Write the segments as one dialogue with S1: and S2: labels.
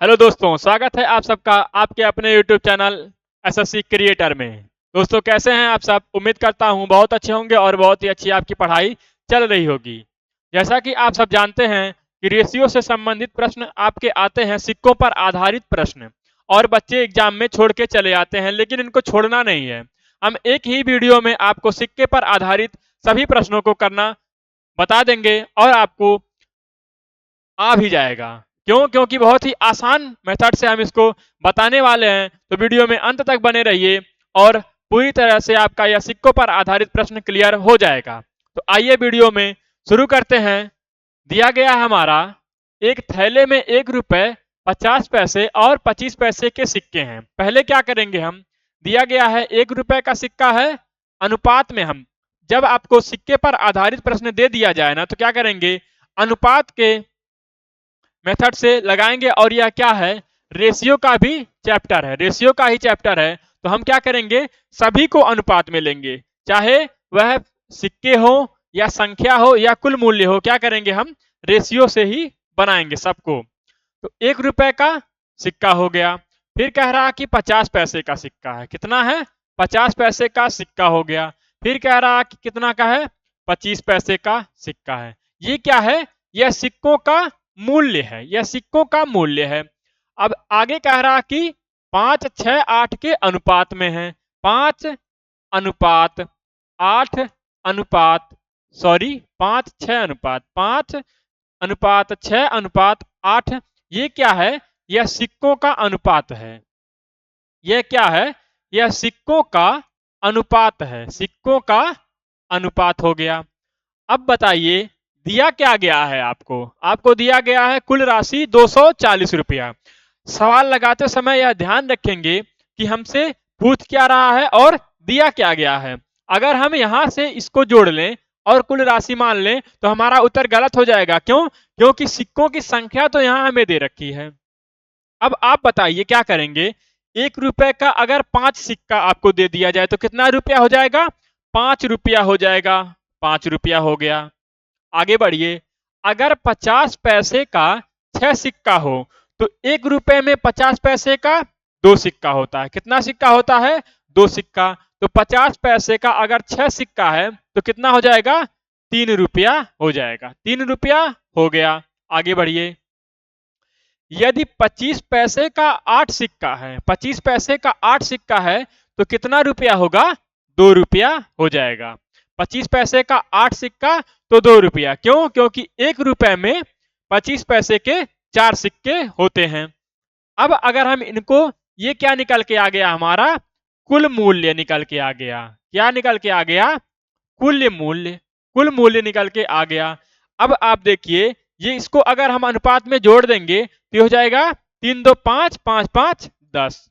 S1: Hello दोस्तों, स्वागत है आप सबका आपके अपने YouTube चैनल एसएससी क्रिएटर में। दोस्तों कैसे हैं आप सब? उम्मीद करता हूं बहुत अच्छे होंगे और बहुत ही अच्छी आपकी पढ़ाई चल रही होगी। जैसा कि आप सब जानते हैं कि रेशियो से संबंधित प्रश्न आपके आते हैं, सिक्कों पर आधारित प्रश्न, और बच्चे एग्जाम में छोड़ के चले आते हैं, लेकिन इनको छोड़ना नहीं है। हम एक ही वीडियो में आपको सिक्के पर आधारित सभी प्रश्नों को करना बता देंगे और आपको आ भी जाएगा। क्यों? क्योंकि बहुत ही आसान मेथड से हम इसको बताने वाले हैं, तो वीडियो में अंत तक बने रहिए और पूरी तरह से आपका यह सिक्कों पर आधारित प्रश्न क्लियर हो जाएगा। तो आइए वीडियो में शुरू करते हैं। दिया गया हमारा एक थैले में 1 रुपए 50 पैसे और 25 पैसे के सिक्के हैं। पहले क्या करेंगे हम? दिया गया है 1 रुपए का सिक्का है, अनुपात में हम जब आपको सिक्के पर आधारित प्रश्न दे दिया जाए ना, तो क्या करेंगे? अनुपात के मेथड से लगाएंगे। और यह क्या है? रेशियो का भी चैप्टर है, रेशियो का ही चैप्टर है। तो हम क्या करेंगे? सभी को अनुपात में लेंगे, चाहे वह सिक्के हो या संख्या हो या कुल मूल्य हो। क्या करेंगे? हम रेशियो से ही बनाएंगे सबको। तो 1 रुपए का सिक्का हो गया। फिर कह रहा कि 50 पैसे का सिक्का है। कितना है? 50 पैसे का सिक्का हो गया। फिर कह रहा कि कितना का है? 25 पैसे का सिक्का है। ये क्या है? यह सिक्कों का मूल्य है, यह सिक्कों का मूल्य है। अब आगे कह रहा कि 5, 6, 8 के अनुपात में है। 5 अनुपात 8 अनुपात 5, 6 अनुपात 5 अनुपात 6 अनुपात 8। ये क्या है? यह सिक्कों का अनुपात है। यह क्या है? यह सिक्कों का अनुपात है, सिक्कों का अनुपात हो गया। अब बताइए दिया क्या गया है आपको? आपको दिया गया है कुल राशि 240 रुपया। सवाल लगाते समय यह ध्यान रखेंगे कि हमसे पूछ क्या रहा है और दिया क्या गया है। अगर हम यहां से इसको जोड़ लें और कुल राशि मान लें तो हमारा उत्तर गलत हो जाएगा। क्यों? क्योंकि सिक्कों की संख्या तो यहां हमें दे रखी है। अब आप बताइए क्या करेंगे? 1 रुपए का अगर 5 सिक्का आपको दे दिया जाए तो कितना रुपया हो जाएगा? 5 रुपया हो जाएगा। 5 रुपया हो गया। आगे बढ़िए। अगर 50 पैसे का 6 सिक्का हो तो 1 रुपए में 50 पैसे का 2 सिक्का होता है। कितना सिक्का होता है? 2 सिक्का। तो 50 पैसे का अगर 6 सिक्का है तो कितना हो जाएगा? 3 रुपया हो जाएगा। 3 रुपया हो गया। आगे बढ़िए। यदि 25 पैसे का 8 सिक्का है, 25 पैसे का 8 सिक्का है तो कितना रुपया होगा? 2 रुपया हो जाएगा। 25 पैसे का 8 सिक्का तो 2 रुपया। क्यों? क्योंकि 1 रुपए में 25 पैसे के 4 सिक्के होते हैं। अब अगर हम इनको, ये क्या निकल के आ गया हमारा? कुल मूल्य निकल के आ गया। क्या निकल के आ गया? कुल मूल्य। कुल मूल्य निकल के आ गया। अब आप देखिए, ये इसको अगर हम अनुपात में जोड़ देंगे तो हो जाएगा 3 2 5 5 5 10।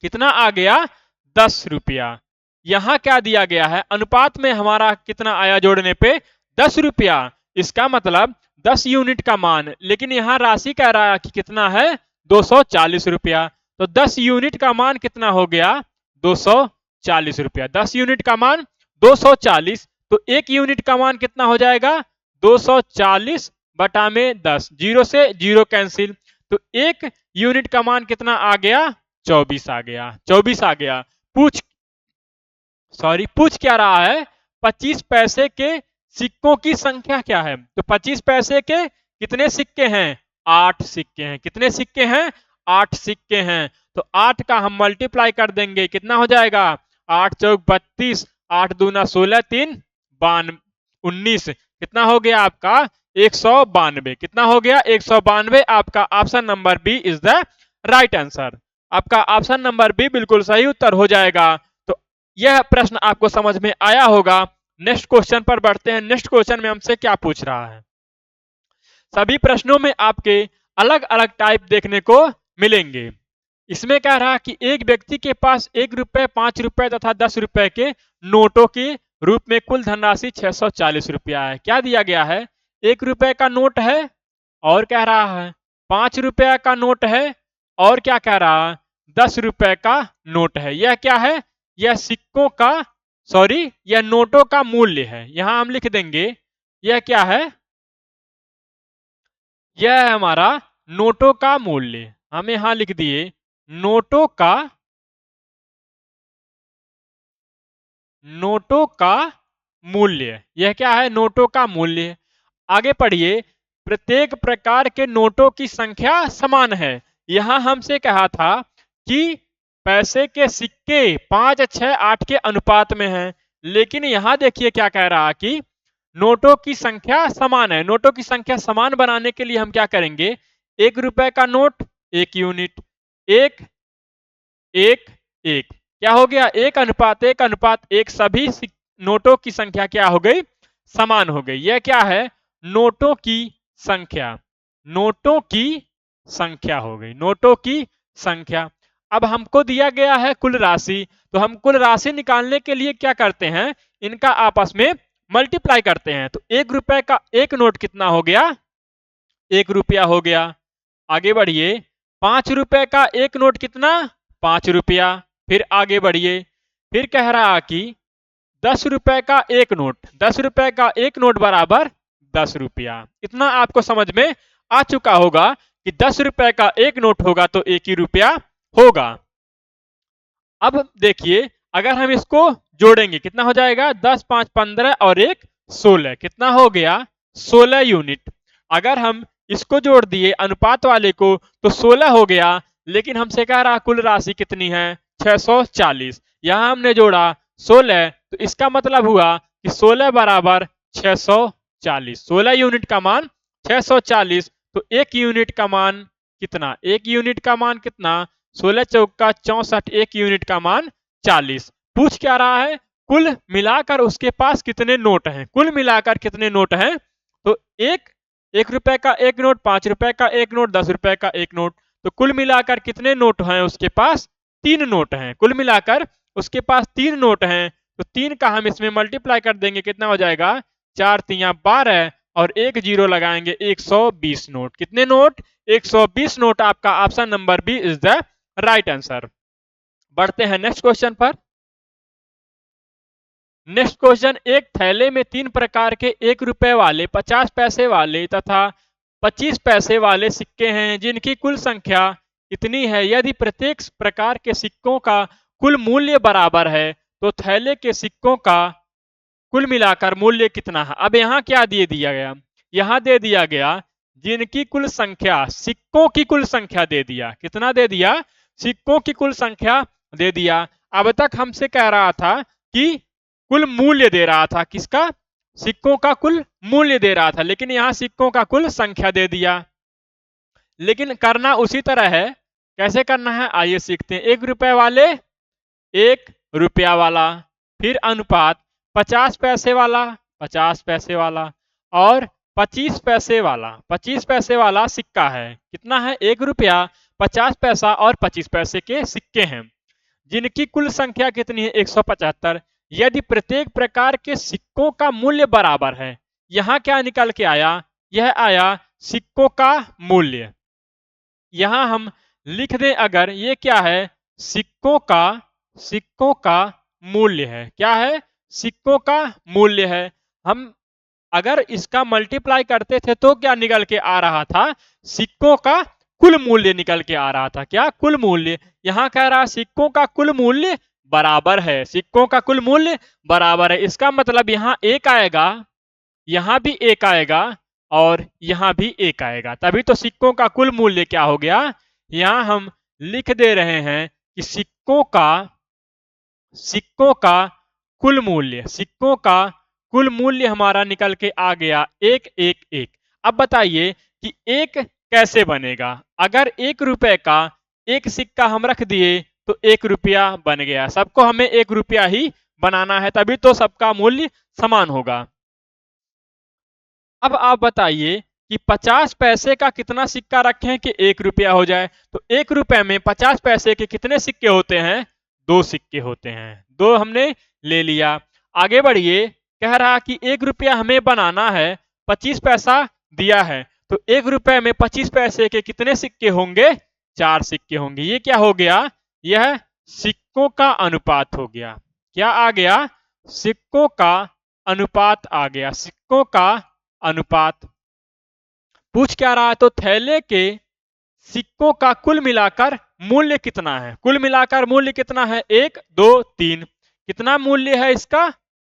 S1: कितना आ गया? 10 रुपया। यहां क्या दिया गया है? अनुपात में हमारा कितना आया जोड़ने पे? 10 रुपया। इसका मतलब 10 यूनिट का मान, लेकिन यहां राशि कह रहा है कि कितना है? 240 रुपया। तो 10 यूनिट का मान कितना हो गया? 240 रुपया। 10 यूनिट का मान 240। तो 1 यूनिट का मान कितना हो जाएगा? 240 बटा में 10। 0 से 0 कैंसिल। तो 1 यूनिट का मान कितना आ गया? 24 आ गया। 24 आ गया। पूछ क्या रहा है? 25 पैसे के सिक्कों की संख्या क्या है? तो 25 पैसे के कितने सिक्के हैं? 8 सिक्के हैं। कितने सिक्के हैं? 8 सिक्के हैं। तो 8 का हम मल्टीप्लाई कर देंगे, कितना हो जाएगा? 8 चौक 32, 8 दूना 16, 3 19। कितना हो गया आपका? 192। कितना हो गया? 192। आपका option number B is the right answer. आपका ऑप्शन नंबर बी बिल्कुल सही उत्तर हो जाएगा। तो यह प्रश्न आपको समझ में आया होगा। नेक्स्ट क्वेश्चन पर बढ़ते हैं। नेक्स्ट क्वेश्चन में हमसे क्या पूछ रहा है? सभी प्रश्नों में आपके अलग अलग टाइप देखने को मिलेंगे। इसमें कह रहा कि एक व्यक्ति के पास 1 रुपए 5 रुपए तथा 10 रुपए के नोटों के रूप में कुल धनराशि 640 रुपया है। क्या दिया गया है? 1 रुपए का नोट है और कह रहा है 5 रुपया का नोट है और क्या कह रहा है? 10 रुपए का नोट है। यह क्या है? यह सिक्कों का, यह नोटों का मूल्य है। यहां हम लिख देंगे यह क्या है? यह है हमारा नोटों का मूल्य, हम यहां लिख दिए नोटों का मूल्य। यह क्या है? नोटों का मूल्य। आगे पढ़िए, प्रत्येक प्रकार के नोटों की संख्या समान है। यहां हमसे कहा था कि पैसे के सिक्के 5, 6, 8 के अनुपात में हैं, लेकिन यहां देखिए क्या कह रहा कि नोटों की संख्या समान है। नोटों की संख्या समान बनाने के लिए हम क्या करेंगे? 1 रुपए का नोट 1 यूनिट, एक एक एक, क्या हो गया? 1:1:1 सभी नोटों की संख्या क्या हो गई? समान हो गई। यह क्या है? नोटों की संख्या। नोटों की संख्या हो गई, नोटों की संख्या। अब हमको दिया गया है कुल राशि, तो हम कुल राशि निकालने के लिए क्या करते हैं? इनका आपस में मल्टीप्लाई करते हैं। तो 1 रुपए का एक नोट कितना हो गया? 1 रुपया हो गया। आगे बढ़िए, 5 रुपए का एक नोट कितना? 5 रुपया। फिर आगे बढ़िए, फिर कह रहा कि 10 रुपए का एक नोट, 10 रुपए का एक नोट बराबर 10 रुपया। इतना आपको समझ में आ चुका होगा कि 10 रुपए का एक नोट होगा तो 1 ही रुपया होगा। अब देखिए, अगर हम इसको जोड़ेंगे कितना हो जाएगा? 10, 5, 15 और 1, 16। कितना हो गया? 16 यूनिट। अगर हम इसको जोड़ दिए अनुपात वाले को तो 16 हो गया, लेकिन हमसे कह रहा कुल राशि कितनी है? 640। यहां हमने जोड़ा 16, तो इसका मतलब हुआ कि 16 बराबर 640। 16 यूनिट का मान 640, तो 1 यूनिट का मान कितना? 1 यूनिट का मान कितना? 16 चौका 64, 1 यूनिट का मान 40। पूछ क्या रहा है? कुल मिलाकर उसके पास कितने नोट हैं? कुल मिलाकर कितने नोट हैं? तो 1 रुपए का एक नोट, 5 रुपए का एक नोट, 10 रुपए का एक नोट। तो कुल मिलाकर कितने नोट हैं उसके पास? 3 नोट हैं। कुल मिलाकर उसके पास 3 नोट हैं, तो 3 का हम इसमें मल्टीप्लाई कर देंगे, कितना हो जाएगा? 4×3=12 और 1 जीरो लगाएंगे, 120 नोट। कितने नोट? 120 नोट। आपका option number B is the right answer. बढ़ते हैं नेक्स्ट क्वेश्चन पर। नेक्स्ट क्वेश्चन, एक थैले में 3 प्रकार के 1 रुपए वाले, 50 पैसे वाले तथा 25 पैसे वाले सिक्के हैं, जिनकी कुल संख्या इतनी है। यदि प्रत्येक प्रकार के सिक्कों का कुल मूल्य बराबर है तो थैले के सिक्कों का कुल मिलाकर मूल्य कितना है? अब यहाँ क्या दे दिया गया? यहाँ दे दिया गया जिनकी कुल संख्या, सिक्कों की कुल संख्या दे दिया। कितना दे दिया? सिक्कों की कुल संख्या दे दिया। अब तक हमसे कह रहा था कि कुल मूल्य दे रहा था, किसका? सिक्कों का कुल मूल्य दे रहा था, लेकिन यहां सिक्कों का कुल संख्या दे दिया। लेकिन करना उसी तरह है। कैसे करना है आइए सीखते हैं। 1 रुपए वाले, 1 रुपया वाला, फिर अनुपात 50 पैसे वाला, 50 पैसे वाला और 25 पैसे वाला। 25 पैसे वाला सिक्का है। कितना है? 1 रुपया, 50 पैसा और 25 पैसे के सिक्के हैं, जिनकी कुल संख्या कितनी है? 175। यदि प्रत्येक प्रकार के सिक्कों का मूल्य बराबर है, यहां क्या निकल के आया? यह आया सिक्कों का मूल्य। यहां हम लिख दें, अगर ये क्या है? सिक्कों का मूल्य है। क्या है? सिक्कों का मूल्य है। हम अगर इसका मल्टीप्लाई करते थे तो क्या निकल के आ रहा था? सिक्कों का कुल मूल्य निकल के आ रहा था। क्या? कुल मूल्य। यहां कह रहा सिक्कों का कुल मूल्य बराबर है। सिक्कों का कुल मूल्य बराबर है, इसका मतलब यहां एक आएगा, यहां भी एक आएगा और यहां भी एक आएगा, तभी तो सिक्कों का कुल मूल्य क्या हो गया? यहां हम लिख दे रहे हैं कि सिक्कों का कुल मूल्य, सिक्कों का कुल मूल्य हमारा निकल के आ गया 111। अब बताइए कि एक कैसे बनेगा? अगर 1 रुपए का एक सिक्का हम रख दिए तो 1 रुपया बन गया। सबको हमें 1 रुपया ही बनाना है, तभी तो सबका मूल्य समान होगा। अब आप बताइए कि 50 पैसे का कितना सिक्का रखें कि 1 रुपया हो जाए? तो 1 रुपए में 50 पैसे के कितने सिक्के होते हैं? 2 सिक्के होते हैं। 2 हमने ले लिया। आगे बढ़िए, कह रहा कि 1 रुपया हमें बनाना है, 25 पैसा दिया है, तो 1 रुपए में 25 पैसे के कितने सिक्के होंगे? 4 सिक्के होंगे। ये क्या हो गया? यह सिक्कों का अनुपात हो गया। क्या आ गया? सिक्कों का अनुपात आ गया। सिक्कों का अनुपात। पूछ क्या रहा है? तो थैले के सिक्कों का कुल मिलाकर मूल्य कितना है? कुल मिलाकर मूल्य कितना है? 1 2 3। कितना मूल्य है इसका?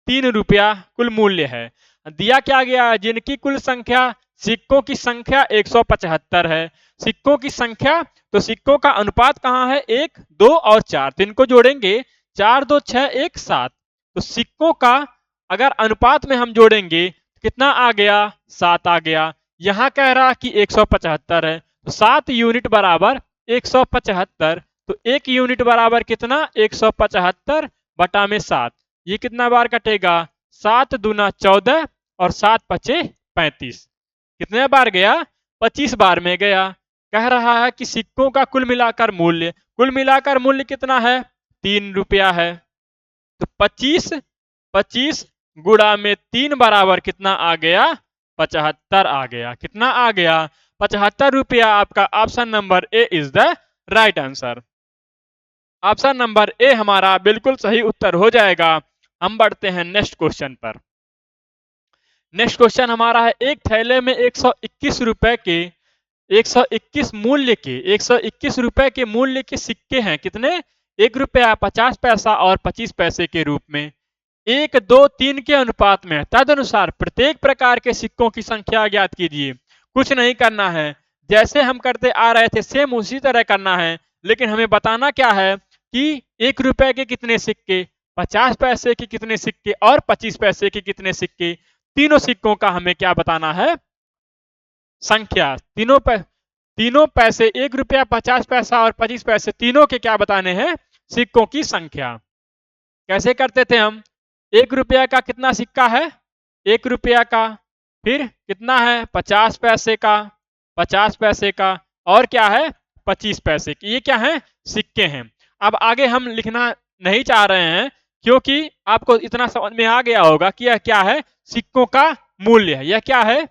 S1: 3 रुपया कुल मूल्य है। दिया क्या गया है? जिनकी कुल संख्या, सिक्कों की संख्या 175 है। सिक्कों की संख्या, तो सिक्कों का अनुपात कहाँ है? 1 2 और 4। तो इनको जोड़ेंगे, 4 2 6 1 7। तो सिक्कों का अगर अनुपात में हम जोड़ेंगे तो कितना आ गया? 7 आ गया। यहां कह रहा कि 175 है, तो 7 यूनिट बराबर 175। तो 1 यूनिट बराबर कितना? 175 बटा में 7। ये कितना बार कटेगा? 7 दूना 14 और 7 पचे 35। कितने बार गया? 25 बार में गया। कह रहा है कि सिक्कों का कुल मिलाकर मूल्य, कुल मिलाकर मूल्य कितना है? 3 रुपया है। तो 25 25 गुणा में 3 बराबर कितना आ गया? 75 आ गया। कितना आ गया? 75 रुपया। आपका option number A is the right answer. Option number A हमारा बिल्कुल सही उत्तर हो जाएगा। हम बढ़ते हैं नेक्स्ट क्वेश्चन पर। नेक्स्ट क्वेश्चन हमारा है, एक थैले में 121 रुपए के 121 मूल्य के 121 रुपए के मूल्य के सिक्के हैं। कितने? 1 रुपया, 50 पैसा और 25 पैसे के रूप में 1 2 3 के अनुपात में। तदनुसार प्रत्येक प्रकार के सिक्कों की संख्या ज्ञात कीजिए। कुछ नहीं करना है, जैसे हम करते आ रहे थे सेम उसी तरह करना है, लेकिन हमें बताना क्या है कि 1 रुपए के कितने सिक्के, 50 पैसे के कितने सिक्के और 25 पैसे के कितने सिक्के। तीनों सिक्कों का हमें क्या बताना है? संख्या। तीनों पैसे, 1 रुपया, 50 पैसा और 25 पैसे, तीनों के क्या बताने हैं? सिक्कों की संख्या। कैसे करते थे हम? 1 रुपया का कितना सिक्का है? 1 रुपया का। फिर कितना है? 50 पैसे का, 50 पैसे का, और क्या है? 25 पैसे की। ये क्या है? सिक्के हैं। अब आगे हम लिखना नहीं चाह रहे हैं, क्योंकि आपको इतना समझ में आ गया होगा कि यह क्या है? सिक्कों का मूल्य है। यह क्या है?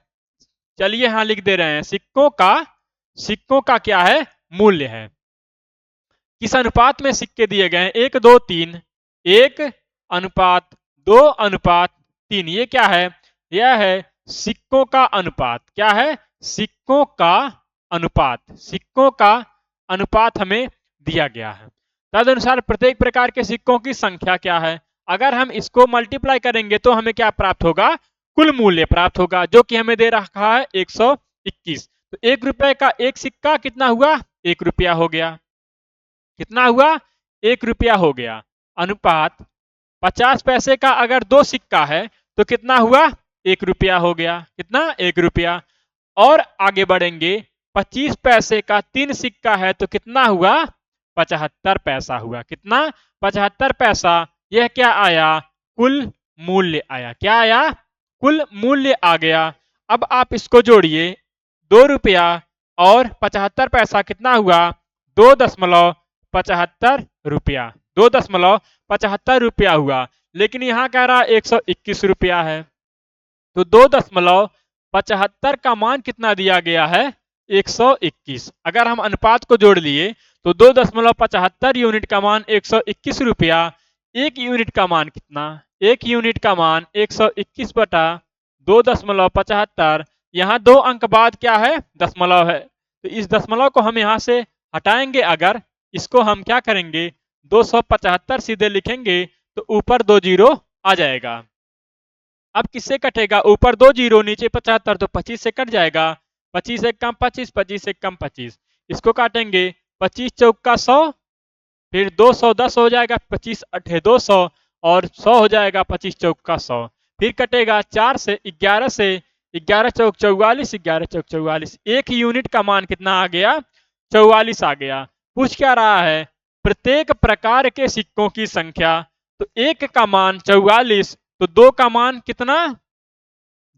S1: चलिए यहां लिख दे रहे हैं, सिक्कों का क्या है? मूल्य है। किस अनुपात में सिक्के दिए गए हैं? 1 2 3। 1 अनुपात 2 अनुपात 3। ये क्या है? यह है सिक्कों का अनुपात। क्या है? सिक्कों का अनुपात। सिक्कों का अनुपात हमें दिया गया है। तदनुसार प्रत्येक प्रकार के सिक्कों की संख्या क्या है? अगर हम इसको मल्टीप्लाई करेंगे तो हमें क्या प्राप्त होगा? कुल मूल्य प्राप्त होगा, जो कि हमें दे रखा है 121। तो 1 रुपए का एक सिक्का कितना हुआ? 1 रुपया हो गया। कितना हुआ? 1 रुपया हो गया। अनुपात 50 पैसे का अगर 2 सिक्का है तो कितना हुआ? 1 रुपया हो गया। कितना? 1 रुपया। और आगे बढ़ेंगे, 25 पैसे का 3 सिक्का है तो कितना हुआ? 75 पैसा हुआ। कितना? 75 पैसा। यह क्या आया? कुल मूल्य आया। क्या आया? कुल मूल्य आ गया। अब आप इसको जोड़िए, 2 रुपया और 75 पैसा कितना हुआ? 2.75 रुपया। 2.75 रुपया हुआ। लेकिन यहां कह रहा 121 रुपया है, तो 2.75 का मान कितना दिया गया है? 121। अगर हम अनुपात को जोड़ लिए तो 2.75 यूनिट का मान 121 रुपया। 1 यूनिट का मान कितना? 1 यूनिट का मान 121 बटा 2.75। यहाँ 2 अंक बाद क्या है? दशमलव है, तो इस दशमलव को हम यहाँ से हटाएंगे। अगर इसको हम क्या करेंगे? 275 सीधे लिखेंगे तो ऊपर 2 जीरो आ जाएगा। अब किससे कटेगा? ऊपर 2 जीरो, नीचे 75, तो 25 से कट जाएगा। 25 से कम 25, 25 से कम 25। इसको काटेंगे, 25 चौका 100, फिर 210 हो जाएगा, 25 अठे 200 और 100 हो जाएगा, 25 चौका 100। फिर कटेगा 4 से 11 से, 11 चौक 44, 11 चौक 44। 1 यूनिट का मान कितना आ गया? 44 आ गया। पूछ क्या रहा है? प्रत्येक प्रकार के सिक्कों की संख्या। तो 1 का मान 44, तो 2 का मान कितना?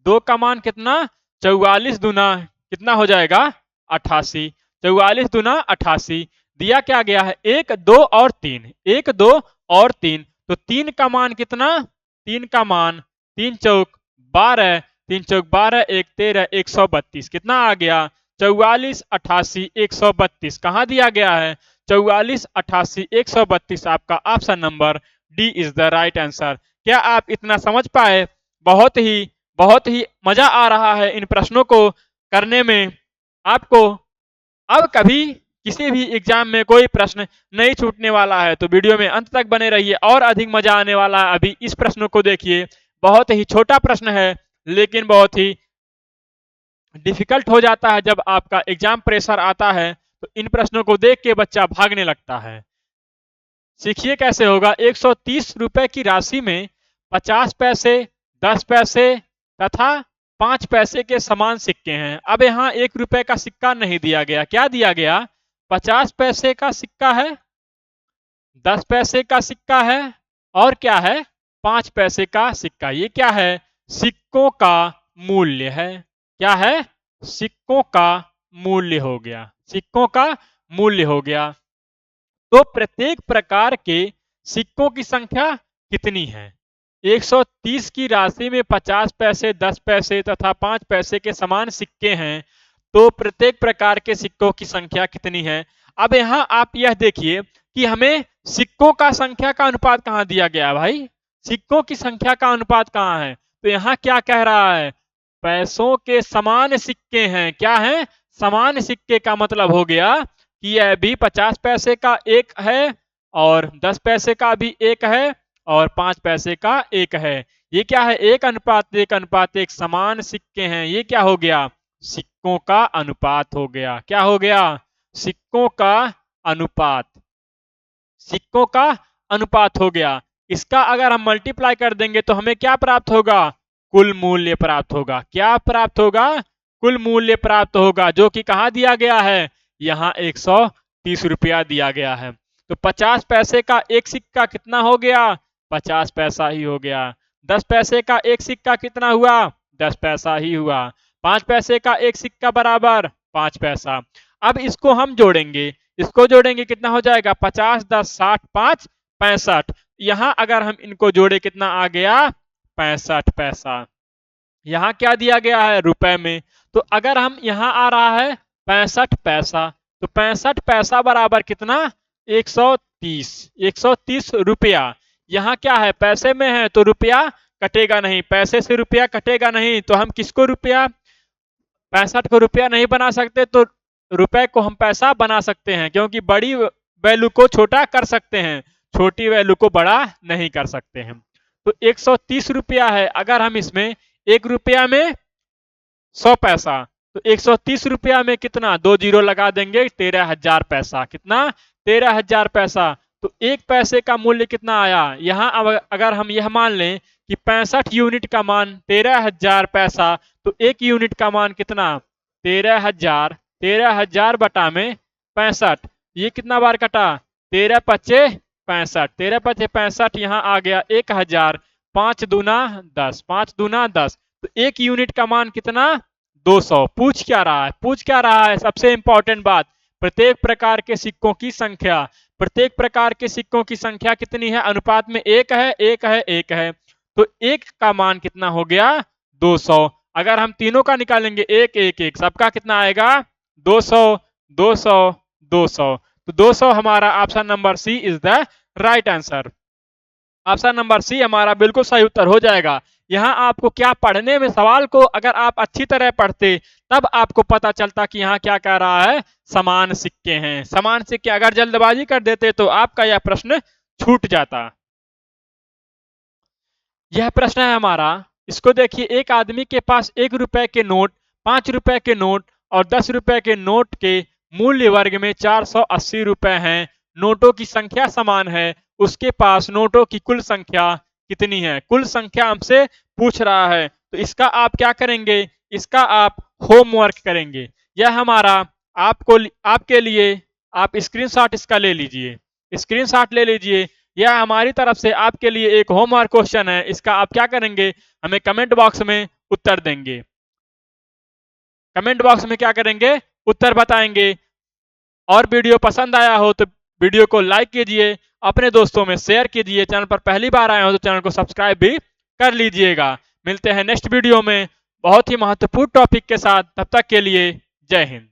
S1: 2 का मान कितना? 44 दुना कितना हो जाएगा? 88। 44 दुना 88। दिया क्या गया है? 1 2 और 3। 1 2 और 3, तो 3 का मान कितना? 3 का मान 3 चौक 12, 3 चौक 12, 1 13, 132। कितना आ गया? 44 88 132। कहाँ दिया गया है? 44 88 132। आपका option number D is the right answer. क्या आप इतना समझ पाए? बहुत ही मजा आ रहा है इन प्रश्नों को करने में। आपको अब कभी किसी भी एग्जाम में कोई प्रश्न नहीं छूटने वाला है, तो वीडियो में अंत तक बने रहिए और अधिक मजा आने वाला है। अभी इस प्रश्न को देखिए, बहुत ही छोटा प्रश्न है लेकिन बहुत ही डिफिकल्ट हो जाता है। जब आपका एग्जाम प्रेशर आता है तो इन प्रश्नों को देख के बच्चा भागने लगता है। सीखिए कैसे होगा। 130 रुपए की राशि में 50 पैसे, 10 पैसे तथा 5 पैसे के समान सिक्के हैं। अब यहाँ 1 रुपए का सिक्का नहीं दिया गया। क्या दिया गया? 50 पैसे का सिक्का है, 10 पैसे का सिक्का है और क्या है? 5 पैसे का सिक्का। ये क्या है? सिक्कों का मूल्य है। क्या है? सिक्कों का मूल्य हो गया। सिक्कों का मूल्य हो गया। तो प्रत्येक प्रकार के सिक्कों की संख्या कितनी है? 130 की राशि में 50 पैसे, 10 पैसे तथा 5 पैसे के समान सिक्के हैं, तो प्रत्येक प्रकार के सिक्कों की संख्या कितनी है? अब यहां आप यह देखिए कि हमें सिक्कों का संख्या का अनुपात कहां दिया गया भाई? सिक्कों की संख्या का अनुपात कहां है? तो यहां क्या कह रहा है? पैसों के समान सिक्के हैं। क्या है? समान सिक्के का मतलब हो गया कि यह भी 50 पैसे का एक है और 10 पैसे का भी एक है और 5 पैसे का एक है। ये क्या है? एक अनुपात एक समान सिक्के हैं। ये क्या हो गया? सिक्कों का अनुपात हो गया। क्या हो गया? सिक्कों का अनुपात। सिक्कों का अनुपात हो गया। इसका अगर हम मल्टीप्लाई कर देंगे तो हमें क्या प्राप्त होगा? कुल मूल्य प्राप्त होगा। क्या प्राप्त होगा? कुल मूल्य प्राप्त होगा, जो कि कहां दिया गया है? यहाँ 130 रुपया दिया गया है। तो 50 पैसे का एक सिक्का कितना हो गया? 50 पैसा ही हो गया। 10 पैसे का एक सिक्का कितना हुआ? 10 पैसा ही हुआ। 5 पैसे का एक सिक्का बराबर 5 पैसा। अब इसको हम जोड़ेंगे, इसको जोड़ेंगे कितना हो जाएगा? 50, 10, 60, 5, 65। यहां अगर हम इनको जोड़े कितना आ गया? 65 पैसा। यहां क्या दिया गया है? रुपए में। तो अगर हम यहां आ रहा है 65 पैसा, तो 65 पैसा बराबर कितना? 130। 130 रुपया। यहां क्या है? पैसे में है तो रुपया कटेगा नहीं, पैसे से रुपया कटेगा नहीं, तो हम किसको रुपया? 65 को रुपया नहीं बना सकते तो रुपए को हम पैसा बना सकते हैं, क्योंकि बड़ी वैल्यू को छोटा कर सकते हैं, छोटी वैल्यू को बड़ा नहीं कर सकते हैं। तो 130 रुपया है। अगर हम इसमें 1 रुपया में 100 पैसा, तो 130 रुपया में कितना? 2 जीरो लगा देंगे, 13,000 पैसा। कितना? 13,000 पैसा। तो एक पैसे का मूल्य कितना आया? यहां अगर हम यह मान लें कि 65 यूनिट का मान 13,000 पैसा, तो एक यूनिट का मान कितना? 13,000। 13,000 बटा में 65, ये कितना बार कटा? 13 पच्चे 65। 13 पच्चे 65, यहाँ आ गया 1,000। 5 दूना 10, 5 दूना 10। तो एक यूनिट का मान कितना? 200। पूछ क्या रहा है? पूछ क्या रहा है? सबसे इंपॉर्टेंट बात, प्रत्येक प्रकार के सिक्कों की संख्या। प्रत्येक प्रकार के सिक्कों की संख्या कितनी है? अनुपात में एक है, एक है, एक है। तो एक का मान कितना हो गया? 200। अगर हम तीनों का निकालेंगे, एक एक एक, सबका कितना आएगा? 200, 200, 200। तो 200 हमारा option number C is the right answer. Option number C हमारा बिल्कुल सही उत्तर हो जाएगा। यहाँ आपको क्या पढ़ने में सवाल को अगर आप अच्छी तरह पढ़ते तब आपको पता चलता कि यहाँ क्या कह रहा है? समान सिक्के हैं। समान सिक्के। अगर जल्दबाजी कर देते तो आपका यह प्रश्न छूट जाता। यह प्रश्न है हमारा, इसको देखिए। एक आदमी के पास 1 रुपए के नोट, 5 रुपए के नोट और 10 रुपए के नोट के मूल्य वर्ग में 480 रुपए हैं। नोटों की संख्या समान है। उसके पास नोटों की कुल संख्या कितनी है? कुल संख्या हमसे पूछ रहा है। तो इसका आप क्या करेंगे? इसका आप होमवर्क करेंगे। यह हमारा आपके लिए आप स्क्रीनशॉट इसका ले लीजिए। स्क्रीनशॉट ले लीजिए। यह हमारी तरफ से आपके लिए एक होमवर्क क्वेश्चन है। इसका आप क्या करेंगे? हमें कमेंट बॉक्स में उत्तर देंगे। कमेंट बॉक्स में क्या करेंगे? उत्तर बताएंगे। और वीडियो पसंद आया हो तो वीडियो को लाइक कीजिए, अपने दोस्तों में शेयर कीजिए। चैनल पर पहली बार आए हो तो चैनल को सब्सक्राइब भी कर लीजिएगा। मिलते हैं नेक्स्ट वीडियो में बहुत ही महत्वपूर्ण टॉपिक के साथ। तब तक के लिए जय हिंद।